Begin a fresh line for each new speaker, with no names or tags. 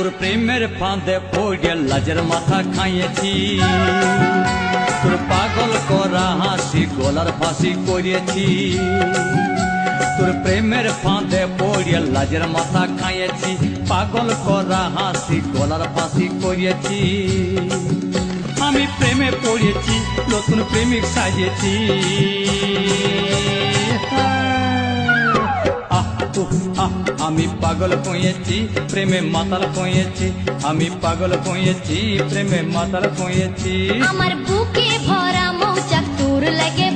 তোর প্রেমের ফাঁদে পড়ে লাজের মাথা খাইয়েছি, তোর পাগল করা হাসি গলার ফাঁসি করিয়েছি। তোর প্রেমের ফাঁদে পড়ে লাজের মাথা খাইয়েছি, পাগল করা হাসি গলার ফাঁসি করিয়েছি। আমি প্রেমে পড়েছি, নতুন প্রেমিক সাজিয়েছি। আমি পাগল হয়েছি, প্রেমে মাতাল হয়েছি। আমি পাগল হয়েছি, প্রেমে মাতাল হয়েছি।
আমার বুকে ভরা মৌচাক তোর লাগে